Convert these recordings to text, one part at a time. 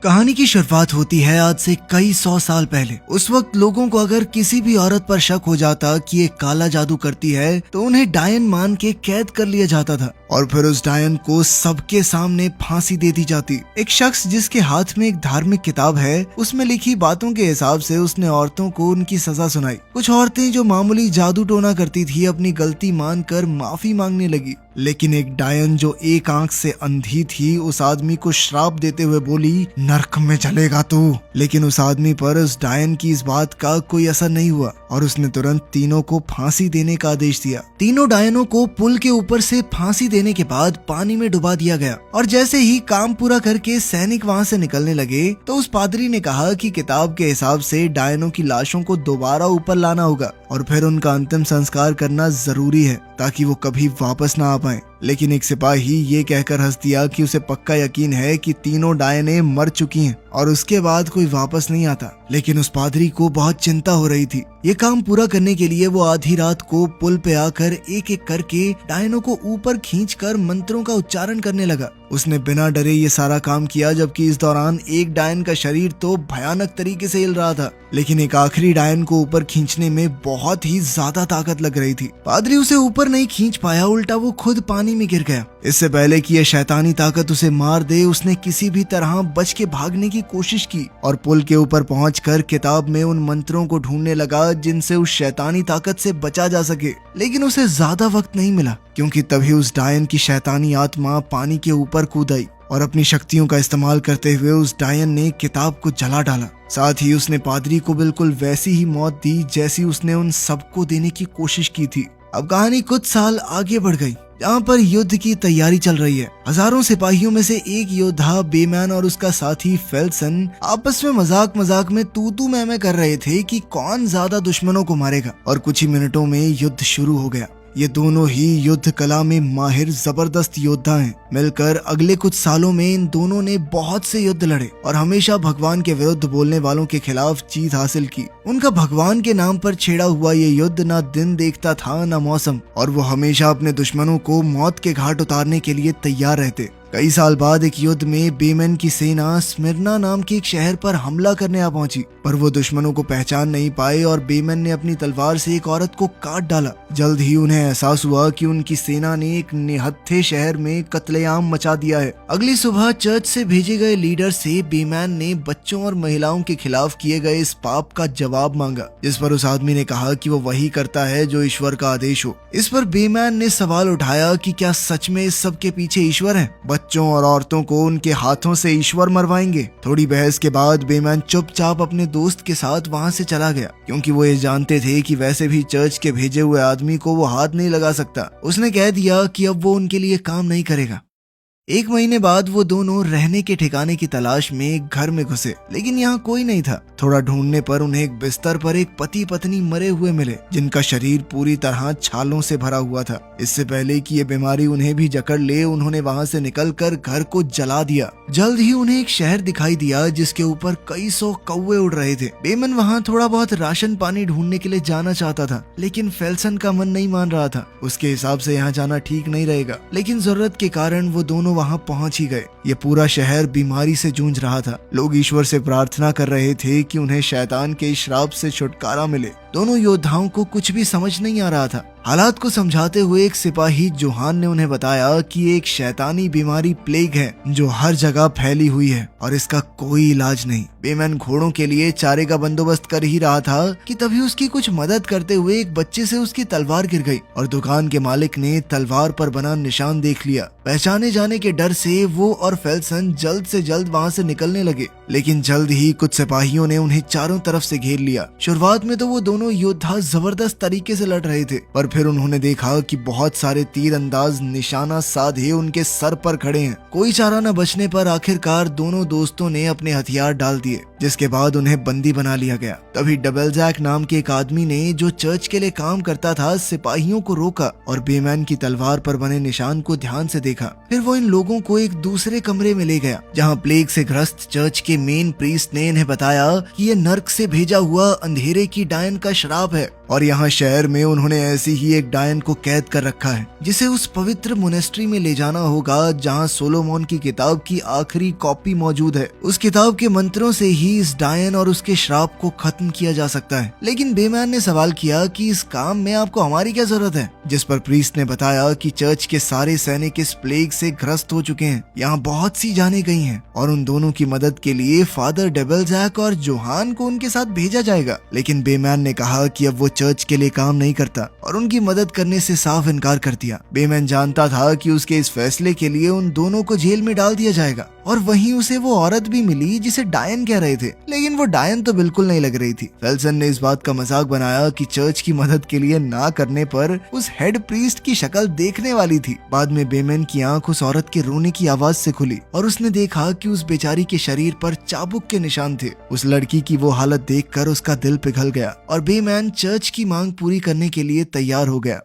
कहानी की शुरुआत होती है आज से कई 100 साल पहले। उस वक्त लोगों को अगर किसी भी औरत पर शक हो जाता कि ये काला जादू करती है तो उन्हें डायन मान के कैद कर लिया जाता था और फिर उस डायन को सबके सामने फांसी दे दी जाती। एक शख्स जिसके हाथ में एक धार्मिक किताब है, उसमें लिखी बातों के हिसाब से उसने औरतों को उनकी सजा सुनाई। कुछ औरतें जो मामूली जादू टोना करती थी अपनी गलती मानकर माफी मांगने लगी, लेकिन एक डायन जो एक आंख से अंधी थी उस आदमी को श्राप देते हुए बोली, नरक में चलेगा तू। लेकिन उस आदमी पर उस डायन की इस बात का कोई असर नहीं हुआ और उसने तुरंत तीनों को फांसी देने का आदेश दिया। तीनों डायनों को पुल के ऊपर से फांसी देने के बाद पानी में डुबा दिया गया और जैसे ही काम पूरा करके सैनिक वहां से निकलने लगे तो उस पादरी ने कहा कि किताब के हिसाब से डायनों की लाशों को दोबारा ऊपर लाना होगा और फिर उनका अंतिम संस्कार करना जरूरी है ताकि वो कभी वापस ना आ पाए। लेकिन एक सिपाही ये कहकर हंस दिया कि उसे पक्का यकीन है कि तीनों डायनें मर चुकी हैं और उसके बाद कोई वापस नहीं आता। लेकिन उस पादरी को बहुत चिंता हो रही थी। ये काम पूरा करने के लिए वो आधी रात को पुल पे आकर एक एक करके डायनों को ऊपर खींचकर मंत्रों का उच्चारण करने लगा। उसने बिना डरे ये सारा काम किया, जबकि इस दौरान एक डायन का शरीर तो भयानक तरीके से हिल रहा था, लेकिन एक आखिरी डायन को ऊपर खींचने में बहुत ही ज्यादा ताकत लग रही थी। पादरी उसे ऊपर नहीं खींच पाया, उल्टा वो खुद पानी में गिर गया। इससे पहले कि यह शैतानी ताकत उसे मार दे, उसने किसी भी तरह बच के भागने की कोशिश की और पुल के ऊपर पहुंचकर किताब में उन मंत्रों को ढूंढने लगा जिनसे उस शैतानी ताकत से बचा जा सके। लेकिन उसे ज्यादा वक्त नहीं मिला क्योंकि तभी उस डायन की शैतानी आत्मा पानी के ऊपर कूद आई और अपनी शक्तियों का इस्तेमाल करते हुए उस डायन ने किताब को जला डाला। साथ ही उसने पादरी को बिल्कुल वैसी ही मौत दी जैसी उसने उन सबको देने की कोशिश की थी। अब कहानी कुछ साल आगे बढ़ गई जहाँ पर युद्ध की तैयारी चल रही है। हजारों सिपाहियों में से एक योद्धा बेमैन और उसका साथी फेल्सन आपस में मजाक में तू मैं कर रहे थे कि कौन ज्यादा दुश्मनों को मारेगा और कुछ ही मिनटों में युद्ध शुरू हो गया। ये दोनों ही युद्ध कला में माहिर जबरदस्त योद्धा हैं। मिलकर अगले कुछ सालों में इन दोनों ने बहुत से युद्ध लड़े और हमेशा भगवान के विरुद्ध बोलने वालों के खिलाफ जीत हासिल की। उनका भगवान के नाम पर छेड़ा हुआ ये युद्ध ना दिन देखता था ना मौसम, और वो हमेशा अपने दुश्मनों को मौत के घाट उतारने के लिए तैयार रहते। कई साल बाद एक युद्ध में बेमन की सेना स्मिर्ना नाम के एक शहर पर हमला करने आ पहुंची, पर वो दुश्मनों को पहचान नहीं पाए और बेमन ने अपनी तलवार से एक औरत को काट डाला। जल्द ही उन्हें एहसास हुआ कि उनकी सेना ने एक निहत्थे शहर में कत्लेआम मचा दिया है। अगली सुबह चर्च से भेजे गए लीडर से बेमन ने बच्चों और महिलाओं के खिलाफ किए गए इस पाप का जवाब मांगा, जिस पर उस आदमी ने कहा कि वो वही करता है जो ईश्वर का आदेश हो। इस पर बेमन ने सवाल उठाया कि क्या सच में इस सब के पीछे ईश्वर है? बच्चों और औरतों को उनके हाथों से ईश्वर मरवाएंगे? थोड़ी बहस के बाद बेमन चुपचाप अपने दोस्त के साथ वहां से चला गया, क्योंकि वो ये जानते थे कि वैसे भी चर्च के भेजे हुए आदमी को वो हाथ नहीं लगा सकता। उसने कह दिया कि अब वो उनके लिए काम नहीं करेगा। एक महीने बाद वो दोनों रहने के ठिकाने की तलाश में एक घर में घुसे, लेकिन यहाँ कोई नहीं था। थोड़ा ढूंढने पर उन्हें एक बिस्तर पर एक पति पत्नी मरे हुए मिले, जिनका शरीर पूरी तरह छालों से भरा हुआ था। इससे पहले कि ये बीमारी उन्हें भी जकड़ ले, उन्होंने वहां से निकलकर घर को जला दिया। जल्द ही उन्हें एक शहर दिखाई दिया जिसके ऊपर कई 100 कौवे उड़ रहे थे। बेमन वहाँ थोड़ा बहुत राशन पानी ढूंढने के लिए जाना चाहता था, लेकिन फेल्सन का मन नहीं मान रहा था। उसके हिसाब से यहाँ जाना ठीक नहीं रहेगा, लेकिन जरूरत के कारण वो दोनों वहाँ पहुँच ही गए। ये पूरा शहर बीमारी से जूझ रहा था। लोग ईश्वर से प्रार्थना कर रहे थे कि उन्हें शैतान के श्राप से छुटकारा मिले। दोनों योद्धाओं को कुछ भी समझ नहीं आ रहा था। हालात को समझाते हुए एक सिपाही जोहान ने उन्हें बताया कि एक शैतानी बीमारी प्लेग है जो हर जगह फैली हुई है और इसका कोई इलाज नहीं। बेमन घोड़ों के लिए चारे का बंदोबस्त कर ही रहा था कि तभी उसकी कुछ मदद करते हुए एक बच्चे से उसकी तलवार गिर गई और दुकान के मालिक ने तलवार पर बना निशान देख लिया। पहचाने जाने के डर से वो और फेल्सन जल्द से जल्द वहाँ से निकलने लगे, लेकिन जल्द ही कुछ सिपाहियों ने उन्हें चारों तरफ से घेर लिया। शुरुआत में तो वो दोनों योद्धा जबरदस्त तरीके से लड़ रहे थे, पर फिर उन्होंने देखा कि बहुत सारे तीर अंदाज निशाना साधे उनके सर पर खड़े हैं। कोई चारा न बचने पर आखिरकार दोनों दोस्तों ने अपने हथियार डाल दिए, जिसके बाद उन्हें बंदी बना लिया गया। तभी डबल जैक नाम के एक आदमी ने, जो चर्च के लिए काम करता था, सिपाहियों को रोका और बेमन की तलवार पर बने निशान को ध्यान से देखा। फिर वो इन लोगों को एक दूसरे कमरे में ले गया, जहाँ प्लेग से ग्रस्त चर्च के मेन प्रीस्ट ने इन्हें बताया कि ये नर्क से भेजा हुआ अंधेरे की डायन का श्राप है और यहाँ शहर में उन्होंने ऐसी ही एक डायन को कैद कर रखा है जिसे उस पवित्र मोनेस्ट्री में ले जाना होगा जहाँ सोलोमन की किताब की आखिरी कॉपी मौजूद है। उस किताब के मंत्रों से ही इस डायन और उसके श्राप को खत्म किया जा सकता है। लेकिन बेमैन ने सवाल किया कि इस काम में आपको हमारी क्या जरूरत है, जिस पर प्रीस्ट ने बताया कि चर्च के सारे सैनिक इस प्लेग से ग्रस्त हो चुके हैं, यहाँ बहुत सी जाने गई हैं और उन दोनों की मदद के लिए फादर डेबलजैक और जोहान को उनके साथ भेजा जाएगा। लेकिन बेमैन ने कहा कि अब वो चर्च के लिए काम नहीं करता और उनकी मदद करने से साफ इनकार कर दिया। बेमैन जानता था कि उसके इस फैसले के लिए उन दोनों को जेल में डाल दिया जाएगा और वहीं उसे वो औरत भी मिली जिसे डायन कह रहे थे, लेकिन वो डायन तो बिल्कुल नहीं लग रही थी। फेल्सन ने इस बात का मजाक बनाया कि चर्च की मदद के लिए ना करने पर उस हेड प्रीस्ट की शक्ल देखने वाली थी। बाद में बेमैन की आंख उस औरत के रोने की आवाज से खुली और उसने देखा कि उस बेचारी के शरीर पर चाबुक के निशान थे। उस लड़की की वो हालत देखकर उसका दिल पिघल गया और बेमैन चर्च की मांग पूरी करने के लिए तैयार हो गया।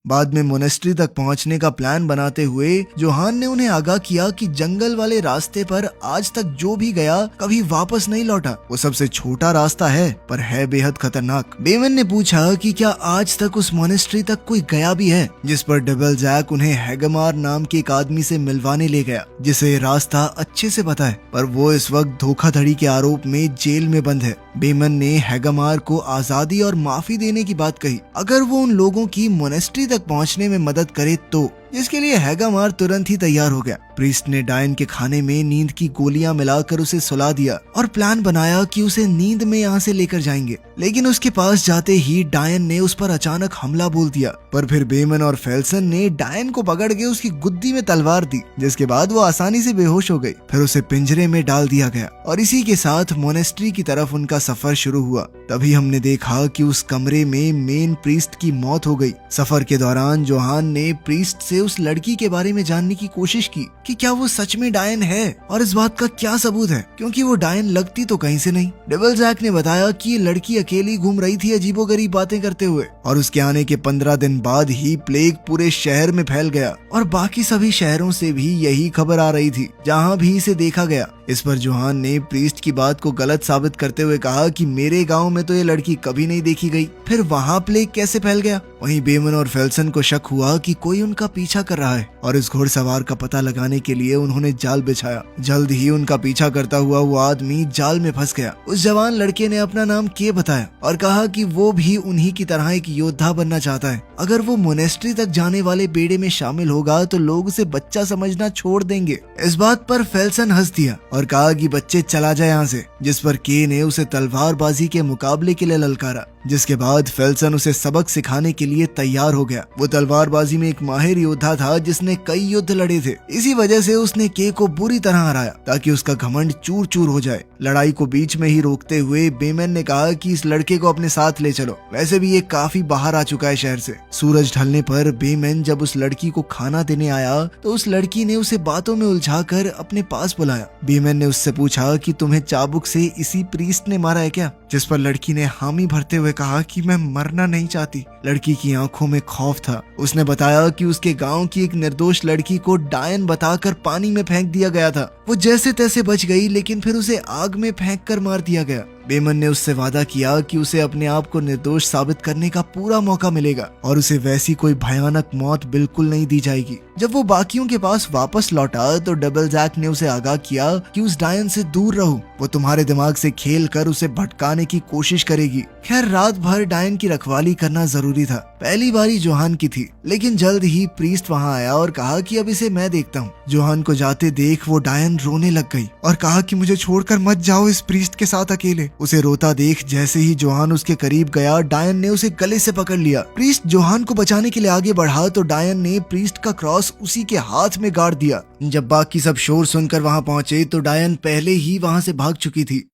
बाद में मोनेस्ट्री तक पहुंचने का प्लान बनाते हुए जोहान ने उन्हें आगाह किया कि जंगल वाले रास्ते पर आज तक जो भी गया कभी वापस नहीं लौटा। वो सबसे छोटा रास्ता है पर है बेहद खतरनाक। बेमैन ने पूछा कि क्या आज तक उस मोनेस्ट्री तक कोई गया भी है, जिस पर डेबलजैक उन्हें हैगमार नाम के एक आदमी से मिलवाने ले गया जिसे रास्ता अच्छे से पता है, पर वो इस वक्त धोखाधड़ी के आरोप में जेल में बंद है। बेमैन ने हैगमार को आजादी और माफी देने की बात कही अगर वो उन लोगों की मोनेस्ट्री तक पहुंचने में मदद करे तो, जिसके लिए हैगमार तुरंत ही तैयार हो गया। प्रीस्ट ने डायन के खाने में नींद की गोलियां मिलाकर उसे सुला दिया और प्लान बनाया कि उसे नींद में यहाँ से लेकर जाएंगे। लेकिन उसके पास जाते ही डायन ने उस पर अचानक हमला बोल दिया, पर फिर बेमन और फेल्सन ने डायन को पकड़ के उसकी गुद्दी में तलवार दी, जिसके बाद वो आसानी से बेहोश हो गई। फिर उसे पिंजरे में डाल दिया गया और इसी के साथ मोनेस्ट्री की तरफ उनका सफर शुरू हुआ। तभी हमने देखा कि उस कमरे में मेन प्रीस्ट की मौत हो गई। सफर के दौरान जोहान ने प्रीस्ट से उस लड़की के बारे में जानने की कोशिश की कि क्या वो सच में डायन है और इस बात का क्या सबूत है, क्योंकि वो डायन लगती तो कहीं से नहीं। डेबलजैक ने बताया कि ये लड़की अकेली घूम रही थी अजीबोगरीब बातें करते हुए और उसके आने के 15 दिन बाद ही प्लेग पूरे शहर में फैल गया और बाकी सभी शहरों से भी यही खबर आ रही थी जहाँ भी इसे देखा गया। इस पर जोहान ने प्रीस्ट की बात को गलत साबित करते हुए कहा कि मेरे गांव में तो ये लड़की कभी नहीं देखी गई, फिर वहाँ प्लेग कैसे फैल गया। वहीं बेमन और फेल्सन को शक हुआ कि कोई उनका पीछा कर रहा है और इस घुड़सवार का पता लगाने के लिए उन्होंने जाल बिछाया। जल्द ही उनका पीछा करता हुआ वो आदमी जाल में फंस गया। उस जवान लड़के ने अपना नाम के बताया और कहा कि वो भी उन्हीं की तरह एक योद्धा बनना चाहता है। अगर वो मोनेस्ट्री तक जाने वाले बेड़े में शामिल होगा तो लोग उसे बच्चा समझना छोड़ देंगे। इस बात पर फेल्सन हंस दिया और कहा कि बच्चे चला जाए यहाँ से, जिस पर के ने उसे तलवारबाजी के मुकाबले के लिए ललकारा, जिसके बाद फेल्सन उसे सबक सिखाने के लिए तैयार हो गया। वो तलवारबाजी में एक माहिर योद्धा था जिसने कई युद्ध लड़े थे। इसी वजह से उसने के को बुरी तरह हराया ताकि उसका घमंड चूर चूर हो जाए। लड़ाई को बीच में ही रोकते हुए बेमन ने कहा कि इस लड़के को अपने साथ ले चलो, वैसे भी ये काफी बाहर आ चुका है शहर से। सूरज ढलने पर बेमन जब उस लड़की को खाना देने आया तो उस लड़की ने उसे बातों में उलझाकर अपने पास बुलाया। बेमन ने उससे पूछा कि तुम्हें चाबुक से इसी प्रीस्ट ने मारा है क्या, जिस पर लड़की ने हामी भरते हुए कहा कि मैं मरना नहीं चाहती। लड़की की आंखों में खौफ था। उसने बताया कि उसके गांव की एक निर्दोष लड़की को डायन बताकर पानी में फेंक दिया गया था। वो जैसे तैसे बच गई, लेकिन फिर उसे आग में फेंक कर मार दिया गया। बेमन ने उससे वादा किया कि उसे अपने आप को निर्दोष साबित करने का पूरा मौका मिलेगा और उसे वैसी कोई भयानक मौत बिल्कुल नहीं दी जाएगी। जब वो बाकियों के पास वापस लौटा तो डेबलजैक ने उसे आगाह किया कि उस डायन से दूर रहो, वो तुम्हारे दिमाग से खेल कर उसे भटकाने की कोशिश करेगी। खैर, रात भर डायन की रखवाली करना जरूरी था। पहली बारी जोहान की थी, लेकिन जल्द ही प्रीस्ट वहाँ आया और कहा कि अब इसे मैं देखता हूँ। जोहान को जाते देख वो डायन रोने लग गई और कहा कि मुझे छोड़कर मत जाओ इस प्रीस्ट के साथ अकेले। उसे रोता देख जैसे ही जोहान उसके करीब गया, डायन ने उसे गले से पकड़ लिया। प्रीस्ट जोहान को बचाने के लिए आगे बढ़ा तो डायन ने प्रीस्ट का क्रॉस उसी के हाथ में गाड़ दिया। जब बाकी सब शोर सुनकर वहाँ पहुंचे तो डायन पहले ही वहाँ से भाग चुकी थी।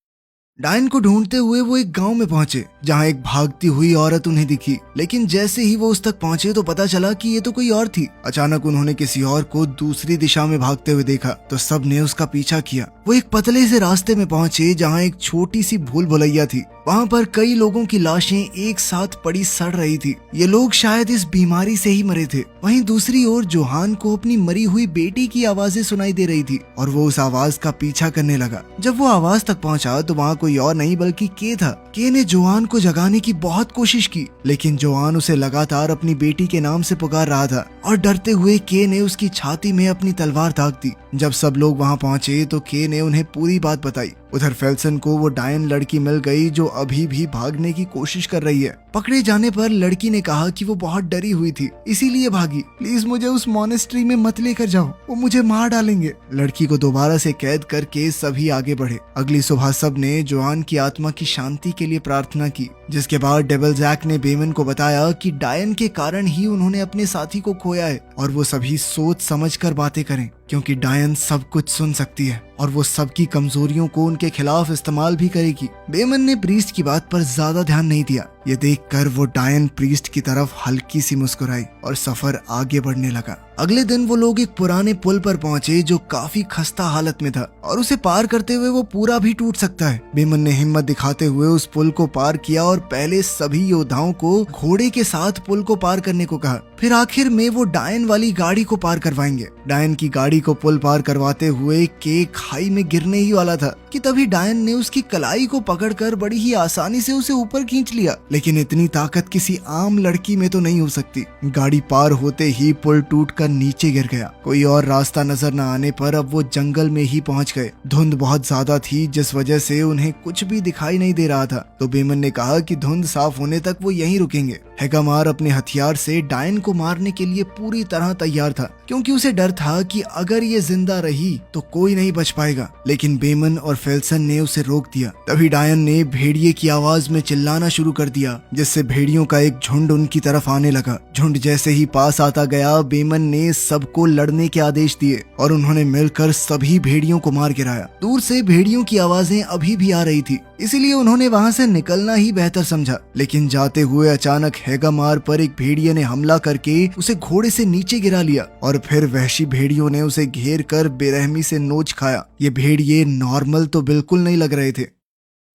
डायन को ढूंढते हुए वो एक गांव में पहुंचे जहां एक भागती हुई औरत उन्हें दिखी, लेकिन जैसे ही वो उस तक पहुंचे तो पता चला कि ये तो कोई और थी। अचानक उन्होंने किसी और को दूसरी दिशा में भागते हुए देखा तो सब ने उसका पीछा किया। वो एक पतले से रास्ते में पहुंचे जहां एक छोटी सी भूल भुलैया थी। वहाँ पर कई लोगों की लाशें एक साथ पड़ी सड़ रही थी। ये लोग शायद इस बीमारी से ही मरे थे। वहीं दूसरी ओर जोहान को अपनी मरी हुई बेटी की आवाजें सुनाई दे रही थी और वो उस आवाज का पीछा करने लगा। जब वो आवाज तक पहुंचा तो वहाँ कोई और नहीं बल्कि के था। के ने जोहान को जगाने की बहुत कोशिश की, लेकिन जोहान उसे लगातार अपनी बेटी के नाम से पुकार रहा था और डरते हुए के ने उसकी छाती में अपनी तलवार दाग दी। जब सब लोग वहाँ पहुँचे तो के ने उन्हें पूरी बात बताई। उधर फेल्सन को वो डायन लड़की मिल गई जो अभी भी भागने की कोशिश कर रही है। पकड़े जाने पर लड़की ने कहा कि वो बहुत डरी हुई थी इसीलिए भागी। प्लीज मुझे उस मॉनेस्ट्री में मत लेकर जाओ, वो मुझे मार डालेंगे। लड़की को दोबारा से कैद करके सभी आगे बढ़े। अगली सुबह सब ने जोहान की आत्मा की शांति के लिए प्रार्थना की, जिसके बाद डेविल जैक ने बेमन को बताया कि डायन के कारण ही उन्होंने अपने साथी को खोया है और वो सभी सोच समझ कर बातें करें, क्योंकि डायन सब कुछ सुन सकती है और वो सबकी कमजोरियों को उनके खिलाफ इस्तेमाल भी करेगी। बेमन ने प्रीस्ट की बात पर ज्यादा ध्यान नहीं दिया। ये देखकर वो डायन प्रीस्ट की तरफ हल्की सी मुस्कुराई और सफर आगे बढ़ने लगा। अगले दिन वो लोग एक पुराने पुल पर पहुंचे जो काफी खस्ता हालत में था और उसे पार करते हुए वो पूरा भी टूट सकता है। बेमन ने हिम्मत दिखाते हुए उस पुल को पार किया और पहले सभी योद्धाओं को घोड़े के साथ पुल को पार करने को कहा। फिर आखिर में वो डायन वाली गाड़ी को पार करवाएंगे। डायन की गाड़ी को पुल पार करवाते हुए के खाई में गिरने ही वाला था कि तभी डायन ने उसकी कलाई को पकड़कर बड़ी ही आसानी से उसे ऊपर खींच लिया। लेकिन इतनी ताकत किसी आम लड़की में तो नहीं हो सकती। गाड़ी पार होते ही पुल टूटकर नीचे गिर गया। कोई और रास्ता नजर न आने पर अब वो जंगल में ही पहुंच गए। धुंध बहुत ज्यादा थी जिस वजह से उन्हें कुछ भी दिखाई नहीं दे रहा था। तो बेमन ने कहा कि धुंध साफ होने तक वो यहीं रुकेंगे। हैगामार अपने हथियार से डायन को मारने के लिए पूरी तरह तैयार था, क्योंकि उसे डर था कि अगर ये जिंदा रही तो कोई नहीं बच पाएगा। लेकिन बेमन और फेल्सन ने उसे रोक दिया। तभी डायन ने भेड़िए की आवाज में चिल्लाना शुरू कर दिया, जिससे भेड़ियों का एक झुंड उनकी तरफ आने लगा। झुंड जैसे ही पास आता गया, बेमन ने सबको लड़ने के आदेश दिए और उन्होंने मिलकर सभी भेड़ियों को मार गिराया। दूर से भेड़ियों की आवाजें अभी भी आ रही थी, इसीलिए उन्होंने वहां से निकलना ही बेहतर समझा। लेकिन जाते हुए अचानक हैगामार पर एक भेड़िए ने हमला करके उसे घोड़े से नीचे गिरा लिया और फिर वहशी भेड़ियों ने उसे घेर कर बेरहमी से नोच खाया। ये भेड़िए नॉर्मल तो बिल्कुल नहीं लग रहे थे।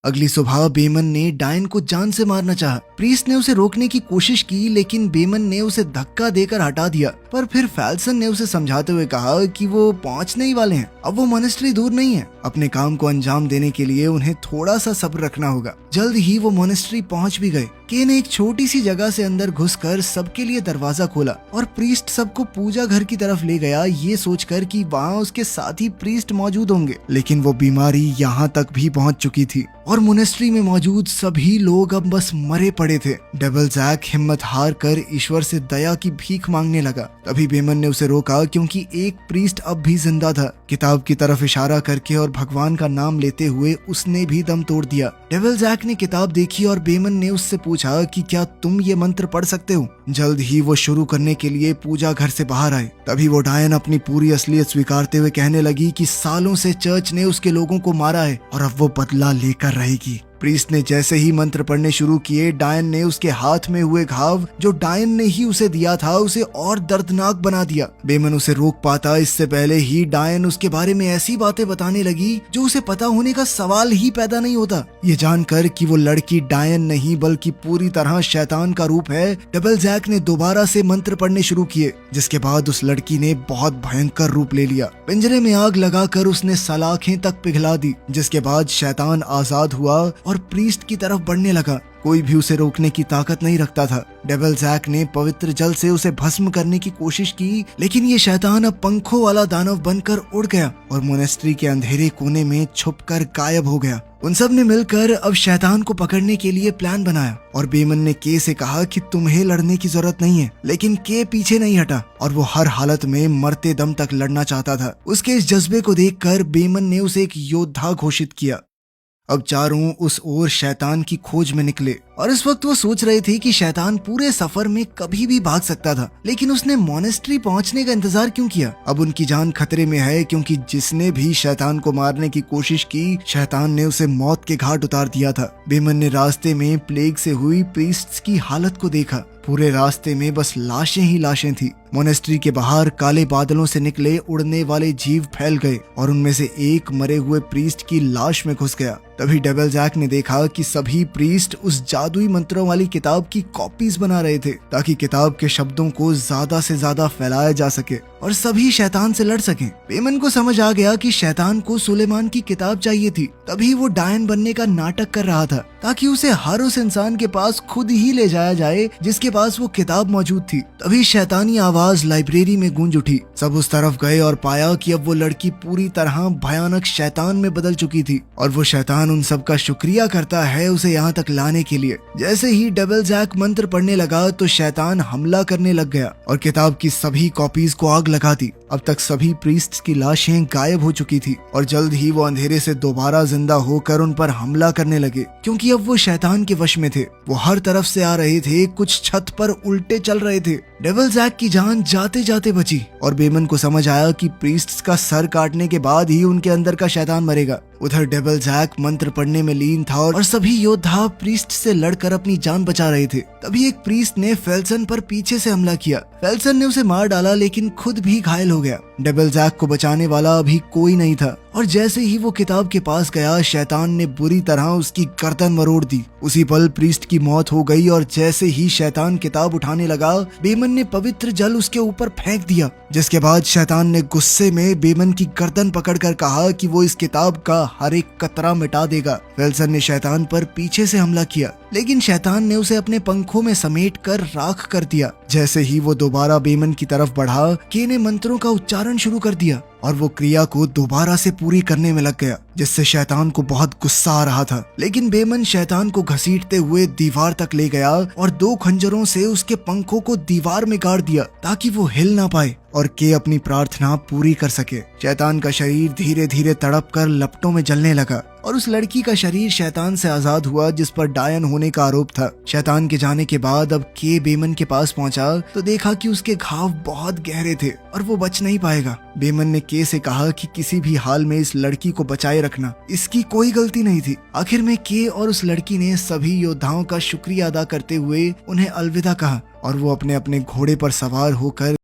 अगली सुबह बेमन ने डायन को जान से मारना चाहा। प्रीस्ट ने उसे रोकने की कोशिश की, लेकिन बेमन ने उसे धक्का देकर हटा दिया। पर फिर फेल्सन ने उसे समझाते हुए कहा कि वो पहुंचने ही वाले हैं, अब वो मॉनेस्ट्री दूर नहीं है। अपने काम को अंजाम देने के लिए उन्हें थोड़ा सा सब्र रखना होगा। जल्द ही वो मॉनेस्ट्री पहुंच भी गए। के ने एक छोटी सी जगह से अंदर घुसकर सबके लिए दरवाजा खोला और प्रीस्ट सबको पूजा घर की तरफ ले गया, ये सोचकर कि वहाँ उसके साथी प्रीस्ट मौजूद होंगे। लेकिन वो बीमारी यहाँ तक भी पहुँच चुकी थी और मोनेस्ट्री में मौजूद सभी लोग अब बस मरे पड़े थे। डेविल जैक हिम्मत हार कर ईश्वर से दया की भीख मांगने लगा। तभी बेमन ने उसे रोका, क्योंकि एक प्रीस्ट अब भी जिंदा था। किताब की तरफ इशारा करके और भगवान का नाम लेते हुए उसने भी दम तोड़ दिया। डेविल जैक ने किताब देखी और बेमन ने उससे पूछा कि क्या तुम ये मंत्र पढ़ सकते हो। जल्द ही वो शुरू करने के लिए पूजा घर से बाहर आए। तभी वो डायन अपनी पूरी असलियत स्वीकारते हुए कहने लगी कि सालों से चर्च ने उसके लोगों को मारा है और अब वो बदला लेकर रहेगी। प्रीस्ट ने जैसे ही मंत्र पढ़ने शुरू किए, डायन ने उसके हाथ में हुए घाव जो डायन ने ही उसे दिया था उसे और दर्दनाक बना दिया। बेमन उसे रोक पाता इससे पहले ही डायन उसके बारे में ऐसी बातें बताने लगी जो उसे पता होने का सवाल ही पैदा नहीं होता। ये जानकर कि वो लड़की डायन नहीं बल्कि पूरी तरह शैतान का रूप है, डेविल जैक ने दोबारा से मंत्र पढ़ने शुरू किए, जिसके बाद उस लड़की ने बहुत भयंकर रूप ले लिया। पिंजरे में आग लगाकर उसने सलाखें तक पिघला दी, जिसके बाद शैतान आजाद हुआ और प्रीस्ट की तरफ बढ़ने लगा। कोई भी उसे रोकने की ताकत नहीं रखता था। डेविल जैक ने पवित्र जल से उसे भस्म करने की कोशिश की, लेकिन ये शैतान अब पंखों वाला दानव बनकर उड़ गया और मोनेस्ट्री के अंधेरे कोने में छुपकर गायब हो गया। उन सब ने मिलकर अब शैतान को पकड़ने के लिए प्लान बनाया और बेमन ने के से कहा कि तुम्हें लड़ने की जरूरत नहीं है, लेकिन के पीछे नहीं हटा और वो हर हालत में मरते दम तक लड़ना चाहता था। उसके इस जज्बे को देखकर बेमन ने उसे एक योद्धा घोषित किया। अब चारों उस ओर शैतान की खोज में निकले और इस वक्त वो सोच रहे थे कि शैतान पूरे सफर में कभी भी भाग सकता था, लेकिन उसने मॉनेस्ट्री पहुंचने का इंतजार क्यों किया। अब उनकी जान खतरे में है, क्योंकि जिसने भी शैतान को मारने की कोशिश की, शैतान ने उसे मौत के घाट उतार दिया था। बेमन ने रास्ते में प्लेग से हुई प्रीस्ट्स की हालत को देखा। पूरे रास्ते में बस लाशें ही लाशें थी। मोनेस्ट्री के बाहर काले बादलों से निकले उड़ने वाले जीव फैल गए और उनमें से एक मरे हुए प्रीस्ट की लाश में घुस गया। तभी डेविल जैक ने देखा कि सभी प्रीस्ट उस जादुई मंत्रों वाली किताब की कॉपीज बना रहे थे ताकि किताब के शब्दों को ज्यादा से ज्यादा फैलाया जा सके और सभी शैतान से लड़ सकें। बेमन को समझ आ गया कि शैतान को सुलेमान की किताब चाहिए थी, तभी वो डायन बनने का नाटक कर रहा था ताकि उसे हर उस इंसान के पास खुद ही ले जाया जाए जिसके पास वो किताब मौजूद थी। तभी शैतानी आवाज लाइब्रेरी में गूंज उठी। सब उस तरफ गए और पाया कि अब वो लड़की पूरी तरह भयानक शैतान में बदल चुकी थी और वो शैतान उन सब का शुक्रिया करता है उसे यहाँ तक लाने के लिए। जैसे ही डेविल जैक मंत्र पढ़ने लगा तो शैतान हमला करने लग गया और किताब की सभी कॉपीज को आग लगा दी। अब तक सभी प्रीस्ट्स की लाशें गायब हो चुकी थी और जल्द ही वो अंधेरे से दोबारा जिंदा होकर उन पर हमला करने लगे क्योंकि अब वो शैतान के वश में थे। वो हर तरफ से आ रहे थे, कुछ छत पर उल्टे चल रहे थे। डेविल जैक की जान जाते जाते बची और बेमन को समझ आया कि प्रीस्ट्स का सर काटने के बाद ही उनके अंदर का शैतान मरेगा। उधर डेविल जैक मंत्र पढ़ने में लीन था और सभी योद्धा प्रीस्ट से लड़कर अपनी जान बचा रहे थे। तभी एक प्रीस्ट ने फेल्सन पर पीछे से हमला किया। फेल्सन ने उसे मार डाला लेकिन खुद भी घायल हो गया। डेविल जैक को बचाने वाला अभी कोई नहीं था और जैसे ही वो किताब के पास गया शैतान ने बुरी तरह उसकी गर्दन मरोड़ दी। उसी पल प्रीस्ट की मौत हो गई और जैसे ही शैतान किताब उठाने लगा बेमन ने पवित्र जल उसके ऊपर फेंक दिया, जिसके बाद शैतान ने गुस्से में बेमन की गर्दन पकड़कर कहा कि वो इस किताब का हर एक कतरा मिटा देगा। फेल्सन ने शैतान पर पीछे से हमला किया लेकिन शैतान ने उसे अपने पंखों में समेट कर राख कर दिया। जैसे ही वो दोबारा बेमन की तरफ बढ़ा के ने मंत्रों का उच्चारण शुरू कर दिया और वो क्रिया को दोबारा से पूरी करने में लग गया, जिससे शैतान को बहुत गुस्सा आ रहा था। लेकिन बेमन शैतान को घसीटते हुए दीवार तक ले गया और 2 खंजरों से उसके पंखों को दीवार में गाड़ दिया ताकि वो हिल ना पाए और के अपनी प्रार्थना पूरी कर सके। शैतान का शरीर धीरे धीरे तड़प कर लपटों में जलने लगा और उस लड़की का शरीर शैतान से आजाद हुआ जिस पर डायन होने का आरोप था। शैतान के जाने के बाद अब के बेमन के पास पहुंचा तो देखा कि उसके घाव बहुत गहरे थे और वो बच नहीं पाएगा। बेमन ने के से कहा कि किसी भी हाल में इस लड़की को बचाए रखना, इसकी कोई गलती नहीं थी। आखिर में के और उस लड़की ने सभी योद्धाओं का शुक्रिया अदा करते हुए उन्हें अलविदा कहा और वो अपने अपने घोड़े पर सवार होकर